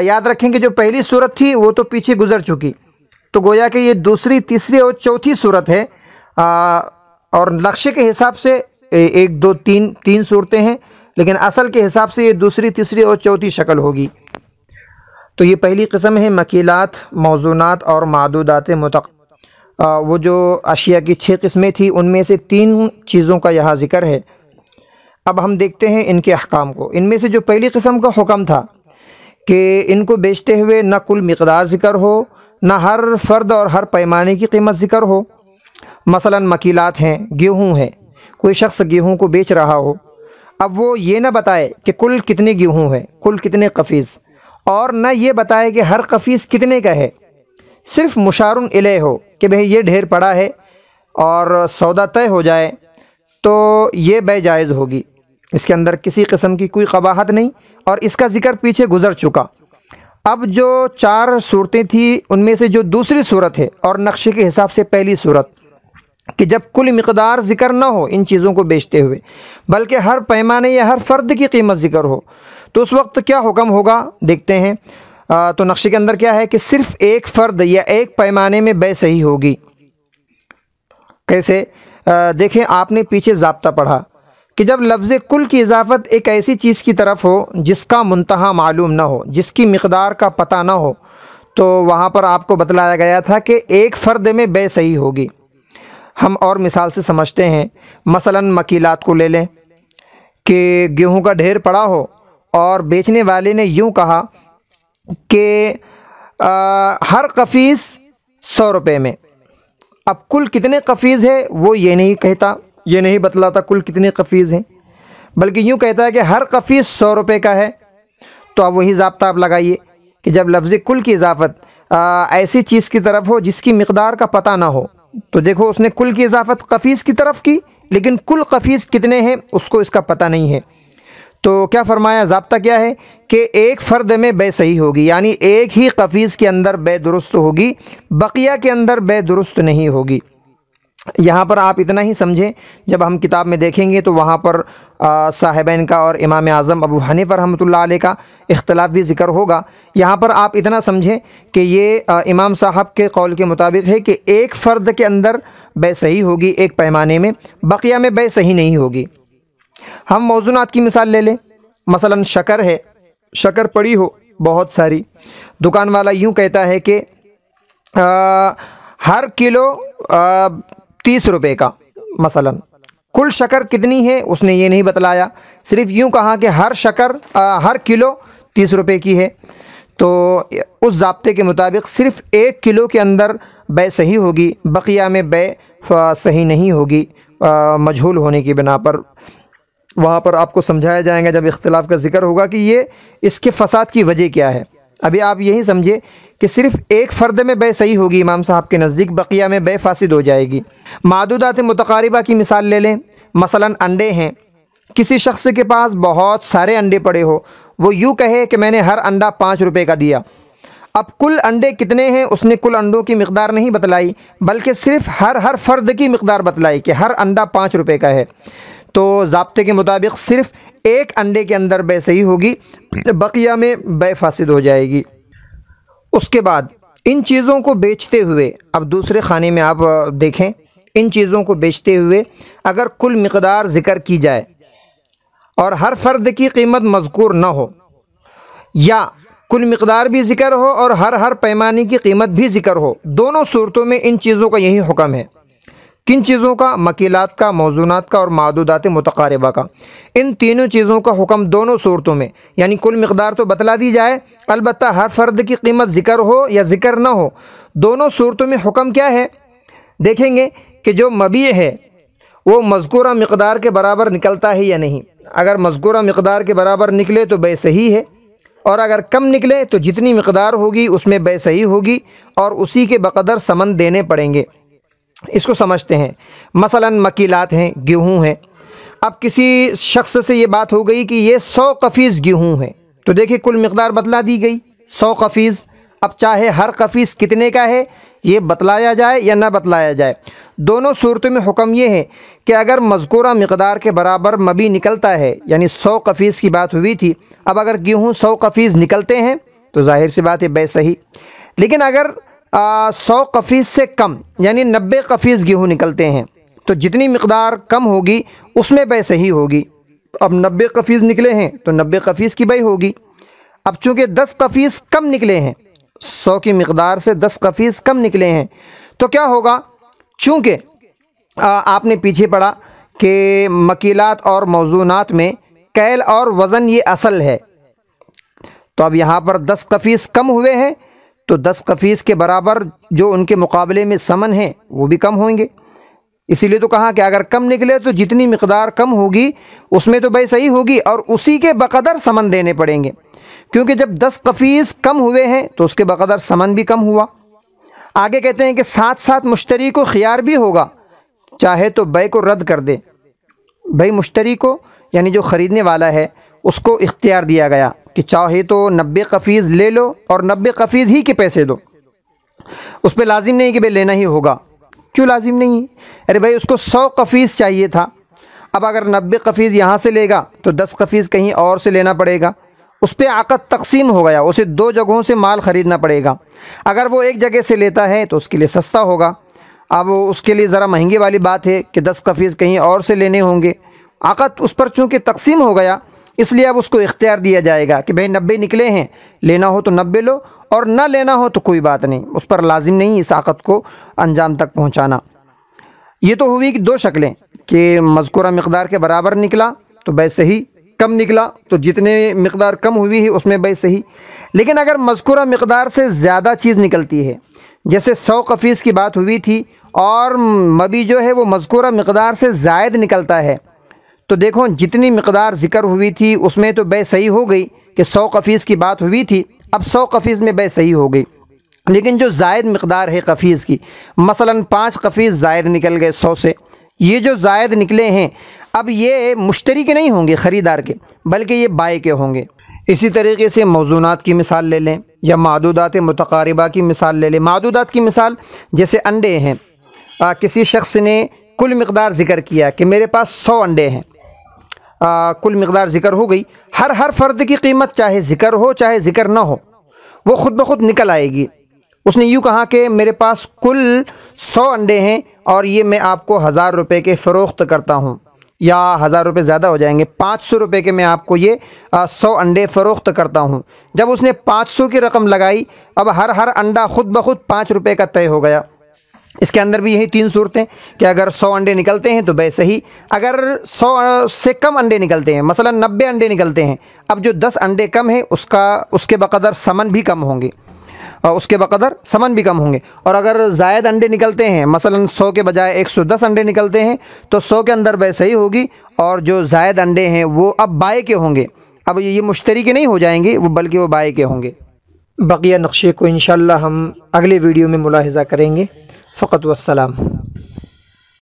یاد رکھیں کہ جو پہلی صورت تھی وہ تو پیچھے گزر چکی، تو گویا کہ یہ دوسری، تیسری اور چوتھی صورت ہے، اور نقشے کے حساب سے 1 2 3 صورتیں ہیں، لیکن اصل کے حساب سے یہ دوسری، تیسری اور چوتھی شکل ہوگی۔ تو یہ پہلی قسم ہے مکیلات، موزونات اور معدودات وہ جو اشیاء کی 6 قسمیں تھیں ان میں سے 3 چیزوں کا یہاں ذکر ہے۔ اب ہم دیکھتے ہیں ان کے احکام کو۔ ان میں سے جو پہلی قسم کا حکم تھا کہ ان کو بیچتے ہوئے نہ کل مقدار ذکر ہو، نہ ہر فرد اور ہر پیمانے کی قیمت ذکر ہو۔ مثلا مکیلات ہیں، گیہوں ہے، کوئی شخص گیہوں کو بیچ رہا ہو، اب وہ یہ نہ بتائے کہ کل کتنے گیہوں ہے، کل کتنے قفیز، اور نہ یہ بتائے کہ ہر قفیز کتنے کا ہے، صرف مشار الیہ ہو کہ بھئی یہ ڈھیر پڑا ہے اور سودا طے ہو جائے، تو یہ بے جائز ہوگی، اس کے اندر کسی قسم کی کوئی قباحت نہیں، اور اس کا ذکر پیچھے گزر چکا۔ اب جو 4 صورتیں تھیں ان میں سے جو دوسری صورت ہے اور نقشے کے حساب سے پہلی صورت، کہ جب کل مقدار ذکر نہ ہو ان چیزوں کو بیچتے ہوئے بلکہ ہر پیمانے یا ہر فرد کی قیمت ذکر ہو، تو اس وقت کیا حکم ہوگا دیکھتے ہیں۔ تو نقشے کے اندر کیا ہے کہ صرف ایک فرد یا ایک پیمانے میں بے صحیح ہوگی۔ کیسے؟ دیکھیں، آپ نے پیچھے ضابطہ پڑھا کہ جب لفظ کل کی اضافت ایک ایسی چیز کی طرف ہو جس کا منتہا معلوم نہ ہو، جس کی مقدار کا پتہ نہ ہو، تو وہاں پر آپ کو بتلایا گیا تھا کہ ایک فرد میں بے صحیح ہوگی۔ ہم اور مثال سے سمجھتے ہیں، مثلا مکیلات کو لے لیں کہ گیہوں کا ڈھیر پڑا ہو اور بیچنے والے نے یوں کہا کہ ہر قفیز 100 روپے میں۔ اب کل کتنے قفیز ہے وہ یہ نہیں کہتا، یہ نہیں بتلاتا کل کتنے قفیز ہیں، بلکہ یوں کہتا ہے کہ ہر قفیز 100 روپے کا ہے۔ تو اب وہی ضابطہ آپ لگائیے کہ جب لفظ کل کی اضافت ایسی چیز کی طرف ہو جس کی مقدار کا پتہ نہ ہو، تو دیکھو اس نے کل کی اضافت قفیز کی طرف کی، لیکن کل قفیز کتنے ہیں اس کو اس کا پتہ نہیں ہے۔ تو کیا فرمایا؟ ضابطہ کیا ہے کہ ایک فرد میں بے صحیح ہوگی، یعنی ایک ہی قفیز کے اندر بے درست ہوگی، بقیہ کے اندر بے درست نہیں ہوگی۔ یہاں پر آپ اتنا ہی سمجھیں، جب ہم کتاب میں دیکھیں گے تو وہاں پر صاحبین کا اور امام اعظم ابو حنیفہ رحمۃ اللہ علیہ کا اختلاف بھی ذکر ہوگا۔ یہاں پر آپ اتنا سمجھیں کہ یہ امام صاحب کے قول کے مطابق ہے کہ ایک فرد کے اندر بے صحیح ہوگی ایک پیمانے میں، بقیہ میں بے صحیح نہیں ہوگی۔ ہم موزونات کی مثال لے لیں، مثلا شکر ہے، شکر پڑی ہو بہت ساری، دکان والا یوں کہتا ہے کہ ہر کلو 30 روپے کا، مثلا کل شکر کتنی ہے اس نے یہ نہیں بتلایا، صرف یوں کہا کہ ہر کلو 30 روپے کی ہے۔ تو اس ضابطے کے مطابق صرف 1 کلو کے اندر بے صحیح ہوگی، بقیہ میں بے صحیح نہیں ہوگی، مجہول ہونے کی بنا پر۔ وہاں پر آپ کو سمجھایا جائے گا جب اختلاف کا ذکر ہوگا کہ یہ اس کے فساد کی وجہ کیا ہے۔ ابھی آپ یہی سمجھے کہ صرف ایک فرد میں بے صحیح ہوگی امام صاحب کے نزدیک، بقیہ میں بے فاسد ہو جائے گی۔ معدودات متقاربہ کی مثال لے لیں، مثلا انڈے ہیں، کسی شخص کے پاس بہت سارے انڈے پڑے ہو، وہ یوں کہے کہ میں نے ہر انڈا 5 روپے کا دیا۔ اب کل انڈے کتنے ہیں اس نے کل انڈوں کی مقدار نہیں بتلائی، بلکہ صرف ہر فرد کی مقدار بتلائی کہ ہر انڈا 5 روپے کا ہے۔ تو ضابطے کے مطابق صرف ایک انڈے کے اندر بے صحیح ہوگی، بقیہ میں بے فاسد ہو جائے گی۔ اس کے بعد ان چیزوں کو بیچتے ہوئے، اب دوسرے خانے میں آپ دیکھیں، ان چیزوں کو بیچتے ہوئے اگر کل مقدار ذکر کی جائے اور ہر فرد کی قیمت مذکور نہ ہو، یا کل مقدار بھی ذکر ہو اور ہر پیمانے کی قیمت بھی ذکر ہو، دونوں صورتوں میں ان چیزوں کا یہی حکم ہے۔ کن چیزوں کا؟ مکیلات کا، موزونات کا اور معدودات متقاربہ کا۔ ان تینوں چیزوں کا حکم دونوں صورتوں میں، یعنی کل مقدار تو بتلا دی جائے، البتہ ہر فرد کی قیمت ذکر ہو یا ذکر نہ ہو، دونوں صورتوں میں حکم کیا ہے؟ دیکھیں گے کہ جو مبیع ہے وہ مذکورہ مقدار کے برابر نکلتا ہے یا نہیں۔ اگر مذکورہ مقدار کے برابر نکلے تو بے صحیح ہے، اور اگر کم نکلے تو جتنی مقدار ہوگی اس میں بے صحیح ہوگی، اور اسی کے بقدر ثمن دینے پڑیں گے۔ اس کو سمجھتے ہیں، مثلا مکیلات ہیں، گیہوں ہیں۔ اب کسی شخص سے یہ بات ہو گئی کہ یہ 100 قفیز گیہوں ہیں، تو دیکھیں کل مقدار بتلا دی گئی 100 قفیز۔ اب چاہے ہر قفیز کتنے کا ہے یہ بتلایا جائے یا نہ بتلایا جائے، دونوں صورتوں میں حکم یہ ہے کہ اگر مذکورہ مقدار کے برابر مبیع نکلتا ہے، یعنی 100 قفیز کی بات ہوئی تھی، اب اگر گیہوں 100 قفیز نکلتے ہیں تو ظاہر سی بات ہے بے صحیح۔ لیکن اگر 100 قفیز سے کم یعنی 90 قفیز گیہوں نکلتے ہیں تو جتنی مقدار کم ہوگی اس میں بے صحیح ہوگی۔ اب 90 قفیز نکلے ہیں تو 90 قفیز کی بے ہوگی۔ اب چونکہ 10 قفیز کم نکلے ہیں، 100 کی مقدار سے 10 قفیز کم نکلے ہیں، تو کیا ہوگا؟ چونکہ آپ نے پیچھے پڑھا کہ مکیلات اور موزونات میں کیل اور وزن یہ اصل ہے، تو اب یہاں پر 10 قفیز کم ہوئے ہیں تو 10 قفیز کے برابر جو ان کے مقابلے میں سمن ہیں وہ بھی کم ہوں گے۔ اسی لیے تو کہا کہ اگر کم نکلے تو جتنی مقدار کم ہوگی اس میں تو بے صحیح ہوگی اور اسی کے بقدر سمن دینے پڑیں گے، کیونکہ جب 10 قفیز کم ہوئے ہیں تو اس کے بقدر سمن بھی کم ہوا۔ آگے کہتے ہیں کہ ساتھ ساتھ مشتری کو خیار بھی ہوگا، چاہے تو بے کو رد کر دے۔ بھائی مشتری کو یعنی جو خریدنے والا ہے اس کو اختیار دیا گیا کہ چاہے تو 90 قفیز لے لو اور 90 قفیز ہی کے پیسے دو، اس پہ لازم نہیں کہ بھائی لینا ہی ہوگا۔ کیوں لازم نہیں ہے؟ ارے بھائی اس کو 100 قفیز چاہیے تھا، اب اگر 90 قفیز یہاں سے لے گا تو 10 قفیز کہیں اور سے لینا پڑے گا، اس پہ عقد تقسیم ہو گیا، اسے 2 جگہوں سے مال خریدنا پڑے گا۔ اگر وہ ایک جگہ سے لیتا ہے تو اس کے لیے سستا ہوگا، اب اس کے لیے ذرا مہنگی والی بات ہے کہ 10 قفیز کہیں اور سے لینے ہوں گے۔ عقد اس پر چونکہ تقسیم ہو گیا اس لیے اب اس کو اختیار دیا جائے گا کہ بھئی 90 نکلے ہیں، لینا ہو تو 90 لو اور نہ لینا ہو تو کوئی بات نہیں، اس پر لازم نہیں اس عقد کو انجام تک پہنچانا۔ یہ تو ہوئی کہ 2 شکلیں کہ مذکورہ مقدار کے برابر نکلا تو بے صحیح، کم نکلا تو جتنے مقدار کم ہوئی ہے اس میں بے صحیح۔ لیکن اگر مذکورہ مقدار سے زیادہ چیز نکلتی ہے، جیسے 100 قفیز کی بات ہوئی تھی اور مبی جو ہے وہ مذکورہ مقدار سے زائد نکلتا ہے، تو دیکھو جتنی مقدار ذکر ہوئی تھی اس میں تو بے صحیح ہو گئی کہ 100 قفیز کی بات ہوئی تھی، اب 100 قفیز میں بے صحیح ہو گئی۔ لیکن جو زائد مقدار ہے قفیز کی، مثلا 5 قفیز زائد نکل گئے 100 سے، یہ جو زائد نکلے ہیں اب یہ مشتری کے نہیں ہوں گے، خریدار کے، بلکہ یہ بائع کے ہوں گے۔ اسی طریقے سے موزونات کی مثال لے لیں یا معدودات متقاربہ کی مثال لے لیں۔ معدودات کی مثال جیسے انڈے ہیں، کسی شخص نے کل مقدار ذکر کیا کہ میرے پاس 100 انڈے ہیں، کل مقدار ذکر ہو گئی، ہر فرد کی قیمت چاہے ذکر ہو چاہے ذکر نہ ہو وہ خود بخود نکل آئے گی۔ اس نے یوں کہا کہ میرے پاس کل 100 انڈے ہیں اور یہ میں آپ کو 1000 روپے کے فروخت کرتا ہوں، یا 1000 روپے زیادہ ہو جائیں گے، 500 روپے کے میں آپ کو یہ 100 انڈے فروخت کرتا ہوں۔ جب اس نے 500 کی رقم لگائی، اب ہر انڈا خود بخود 5 روپے کا طے ہو گیا۔ اس کے اندر بھی یہی 3 صورتیں کہ اگر 100 انڈے نکلتے ہیں تو بے صحیح، اگر 100 سے کم انڈے نکلتے ہیں، مثلا 90 انڈے نکلتے ہیں، اب جو 10 انڈے کم ہیں اس کے بقدر سمن بھی کم ہوں گے، اور اگر زائد انڈے نکلتے ہیں، مثلا 100 کے بجائے 110 انڈے نکلتے ہیں تو 100 کے اندر بے صحیح ہوگی، اور جو زائد انڈے ہیں وہ اب بائع کے ہوں گے، اب یہ مشتری کے نہیں ہو جائیں گے وہ، بلکہ وہ بائع کے ہوں گے۔ بقیہ نقشے کو انشاءاللہ ہم اگلے ویڈیو میں ملاحظہ کریں گے۔ فقط والسلام۔